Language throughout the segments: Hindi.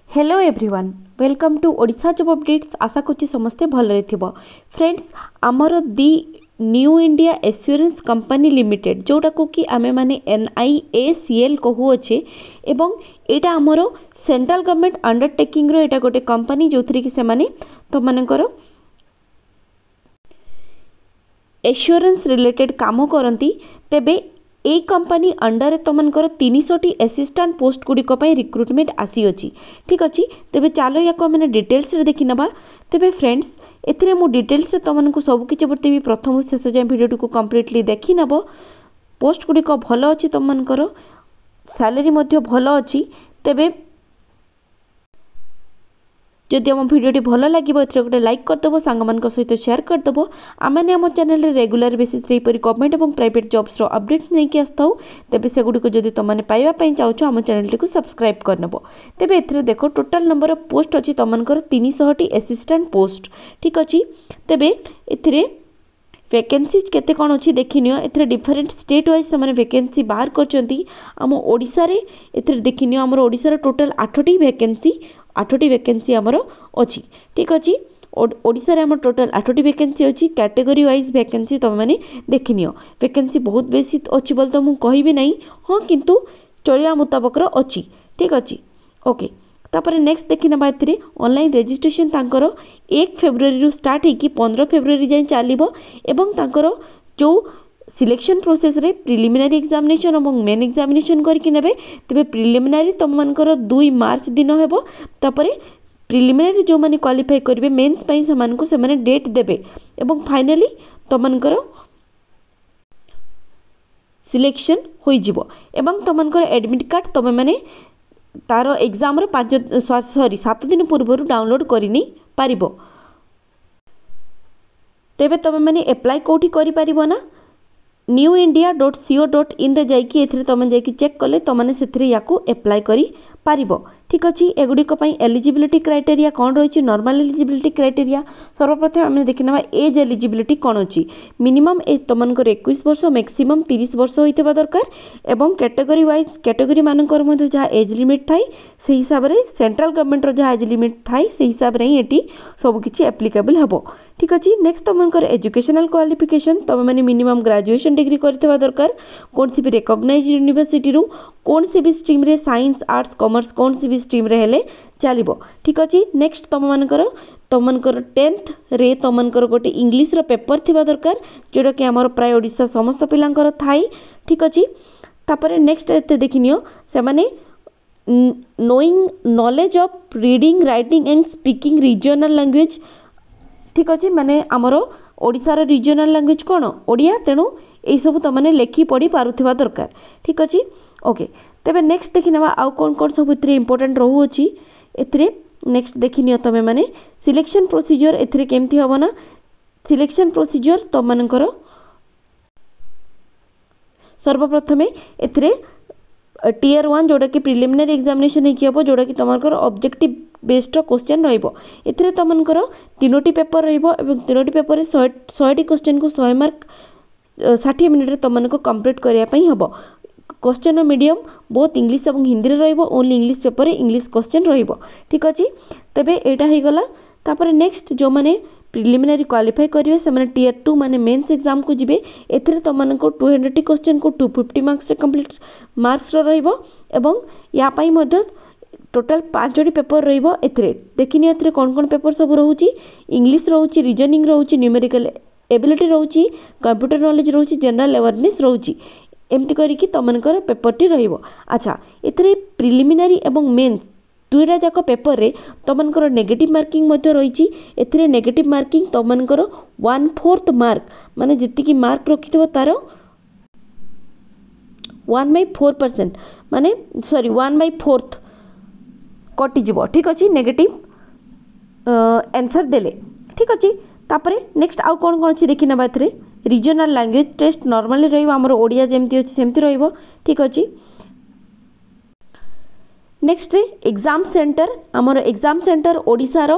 Hello everyone welcome to Odisha job updates. आशा करुच्ची समस्ते भलरे थिबो। फ्रेंड्स आमर the new India assurance company limited जोटा को कि आमे माने NIACL कहू अच्छे एवं एटा आमर सेंट्रल गवर्नमेंट अंडरटेकिंग रो एटा गोटे कंपनी जो थी कि से माने तो मानकर एश्योरेंस रिलेटेड काम करती। तेबे ए कंपनी अंडर तुमकर 300 असिस्टेंट पोस्ट गुड़िक रिक्रुटमेंट आसी अच्छी। ठीक अच्छे तेबे चलो या मैंने डिटेल्स रे देखी नबा। तेबे फ्रेंड्स एथिरे मु डिटेल्स रे तुमको सबकि बतेबी प्रथम शेष जाए भिडियो को कंप्लीटली देखी नब। पोस्ट गुड़िक भल अच्छी तुमकर सैलरी भल अच्छी। तेबे जदि आम भिडियोटी भल लगे गोटे लाइक करदेव सांग मान सहित शेयर करदेव। आमने आम चैनल रेगुलर बेसिस गवर्नमेंट और प्राइवेट जॉब्स अपडेट्स नहीं आसताऊ। तेबे सेगुड़िक जदि तुमने पाइबापी चाहो आम चैनल को सब्सक्राइब करनेब। तेबे एथिरे देखो टोटाल नंबर ऑफ पोस्ट अच्छी तुमकर 300 असिस्टेंट पोस्ट। ठीक अच्छे तेबे एथिरे वैकेंसीज केते कौन अच्छी देखिनियो। एथिरे डिफरेंट स्टेट वाइज से वैकेंसी बाहर करछंती। आम ओडिशा रे एथिरे देखिनियो आमर ओडिशा रे टोटाल 8टी वैकेंसी आमर अच्छी। ठीक अच्छे ओडिशा रे आमर टोटाल 8टी वैकेंसी अच्छी। कैटेगरी वाइज वैकेंसी तुम मैंने देखिनियो। वैकेंसी बहुत बेसी अच्छी बोल तो मुझे कहबी नहीं हाँ किंतु चलिया मुताबक अच्छी। ठीक अच्छे ओके तापर नेक्स्ट देखी ना एथिरे ऑनलाइन रजिस्ट्रेशन तांकर 1 फेब्रुआरी रु स्टार्ट होगी 15 फेब्रुआरी जाए चलो। एवं तांकर जो सिलेक्शन प्रोसेस रे प्रिलिमिनारी एग्जामिनेशन और मेन एग्जामिनेशन करके नेबे। तेबे प्रिलिमिनारी तुम मानकर 2 मार्च दिन हेबो। तापरे प्रिलिमिनारी जो माने क्वालिफाई करेंगे मेन्स पाई से माने डेट देबे। एवं फाइनली तुम मानकर सिलेक्शन हो जिवो। एवं तुम मानकर एडमिट कार्ड तुम माने तार एग्जाम 7 दिन पूर्व डाउनलोड करनी पारिबो। तेबे तुम माने अप्लाई कोठी करि पारिबो ना newindia.co.in रे जाइकी एथिरे तुम जाइकी चेक कले तुमने सेथिरे याकू अप्लाई करि पारिबो। ठीक अच्छे एगुड़िक एलिजिबिलिटी क्राइटेरिया कौन रही। नॉर्मल एलिजिबिलिटी क्राइटेरिया सर्वप्रथम आम देखना एज एलिजिबिलिटी कौन अच्छी। मिनिमम एज तुमकर 21 वर्ष मैक्सिमम 30 वर्ष होता दरकार। एवं कैटेगरी वाइज कैटेगरी मानकर जहाँ एज लिमिट थाई से हिसाब से सेंट्रल गवर्नमेंट जहाँ एज लिमिट थाई से हिसाब से ही सबकि एप्लिकेबल हम। ठीक अच्छे नेक्स्ट तुमकर एजुकेशनल क्वालिफिकेशन तुम मैंने मिनिमम ग्रेजुएशन डिग्री करथिबा दरकार। कौन सी भी रिकॉग्नाइज्ड यूनिवर्सिटी रू कौन सी भी स्ट्रीम रे साइंस आर्ट्स कॉमर्स कौन सी भी स्ट्रीम रे हेले चलिबो। ठीक अच्छे नेक्स्ट तुम मानकर 10th रे तुमकर गोटे इंग्लिश रो पेपर थिबा दरकार जोटा कि आमर प्राय ओडिशा समस्त पिलांकर थाई। ठीक अच्छे तापर नेक्स्ट एते देखिनियो से माने knowing knowledge of reading writing and speaking regional language. ठीक अच्छे माने आमर ओडिशार रीजनल लैंग्वेज कौन ओडिया तेणु यही सब तुमने लेखि पढ़ी पारुथिबा दरकार। ठीक अच्छे ओके तेबे नेक्स्ट देखि नबा आउ कौन कौन सब इतरे इंपोर्टेंट रहू अछि। एथिरे नेक्स्ट देखिनियो तमे माने सिलेक्शन प्रोसीजर एथिरे केमती हबो ना। सिलेक्शन प्रोसीजर तुम मानकर सर्वप्रथमे एथिरे टियर 1 जोटा कि प्रिलिमिनरी एग्जामिनेशन हो जोटा कि तुमकर ऑब्जेक्टिव बेस्ड क्वेश्चन रहिबो। एथिरे तुमकर 3टी पेपर रहिबो एवं 3टी पेपर रे 100टी क्वेश्चन को 100 मार्क 60 मिनिट रे तुमनको कंप्लीट करिया पई हबो। क्वेश्चन मीडियम बहुत इंग्लिश और हिंदी रहिबो। ओनली इंग्लिश पेपर रे इंग्लिश क्वेश्चन रहिबो। ठीक अच्छे तेबे एटा हे गला। तापर नेक्स्ट जो माने प्रिलिमिनरी क्वालिफाई करिवे से माने टियर 2 माने मेंस एग्जाम को जिबे। एथिरे तुमनको 200 क्वेश्चन को 250 मार्क्स रे कंप्लीट मार्क्स रहिबो। एवं या पई मध्य टोटाल 5टी पेपर रहिबो। एथिरे देखिनि एथिरे कौन कौन पेपर सब रहउची। इंग्लिश रहउची रीजनिंग रहउची न्यूमेरिकल एबिलिटी रहउची कंप्यूटर नॉलेज रहउची जनरल अवेयरनेस रहउची एमती करिकी तुमनकर पेपरटी रहिबो। अच्छा एथिरे प्रिलिमिनरी एवं मेंस दुईटा जाक पेपर रे तुमनकर नेगेटिव मार्किंग मध्य रही। एथिरे नेगेटिव मार्किंग तुमनकर 1/4 मार्क माने जति मार्क रखिथबो तार 1/4% माने सॉरी 1/4 कटि जीवो। ठीक अच्छे नेगेटिव आंसर देले। ठीक अच्छे तापरे नेक्स्ट आउ कौन कौन अच्छी देखी ना एथिरे रीजनल लैंग्वेज टेस्ट नॉर्मली रहिबो हमर ओडिया जेमती अछि सेमती रहिबो। ठीक अच्छे नेक्स्ट एग्जाम सेंटर आमर एग्जाम सेंटर ओडिशा रो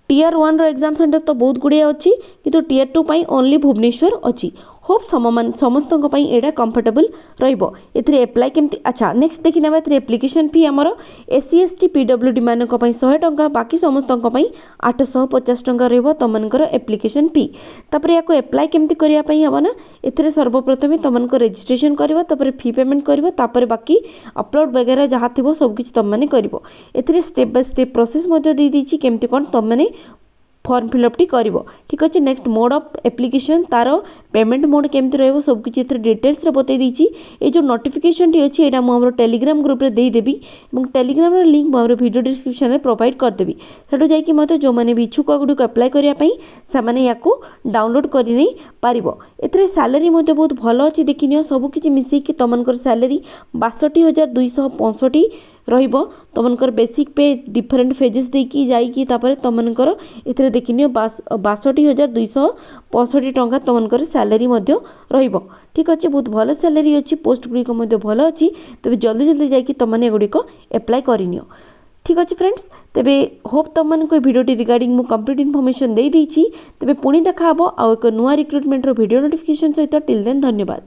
टियर 1 रो एग्जाम सेंटर तो बहुत गुड़िया अच्छी किंतु टियर 2 पाई ओनली भुवनेश्वर अच्छी। होप समस्त एटा कंफर्टेबल रहिबो। एथिरे एप्लाई केमती अच्छा नेक्स्ट देखि नेबा एथिरे एप्लिकेशन फी हमर एससी एसटी पीडब्ल्यूडी मानक पई 100 टंका बाकी समस्त पई 850 टंका रहइबो तमनकर एप्लिकेशन फी। तापर याको एप्लाई केमती करिया पई हबना एथिरे सर्वप्रथम तमनको रजिस्ट्रेशन करबो तापर फी पेमेंट करबो तापर बाकी अपलोड वगैरह जहाँ थिबो सब किछि तम माने करबो। एथिरे स्टेप बाय स्टेप प्रोसेस मध्ये दे दिछि केमती कोन तम माने फॉर्म फिलअप टी करिवो। ठीक अछि next mode of application taro payment mode केमती रहइबो सब किछि एथिरे डिटेल्स रे बतै दिछि। ए जो नोटिफिकेशन टी अछि एटा म हमर टेलीग्राम ग्रुप रे देई देबी एवं टेलीग्राम रे लिंक हमर वीडियो डिस्क्रिप्शन रे प्रोवाइड कर देबी। सेटो जाय कि मते जो माने भी इच्छुक गुडी को अप्लाई करिया पई से माने याको डाउनलोड करि नै पारिबो। एथिरे सैलरी मते बहुत भलो अछि देखिनियो सब किछि मिसै कि तमनकर सैलरी 62265 रहिबो। तमनकर बेसिक पे डिफरेंट फेजेस देकी जाईकी तापर तमनकर एथिरे देखिनियो 62265 टंका तमनकर सैलरी मध्य रहिबो। ठीक अछि बहुत भलो सैलरी अछि पोस्ट गुडी को मध्य भलो अछि तबे जल्दी जल्दी जाईकी तमने गुडी को अप्लाई करिनियो। ठीक अछि फ्रेंड्स तेबे होप तमन को वीडियो टी रिगार्डिंग मु कंप्लीट इन्फॉर्मेशन दे दी छी। तेबे पुणी देखा हबो आ एक नुवा रिक्रूटमेंट रो वीडियो नोटिफिकेशन सहित टिल देन धन्यवाद।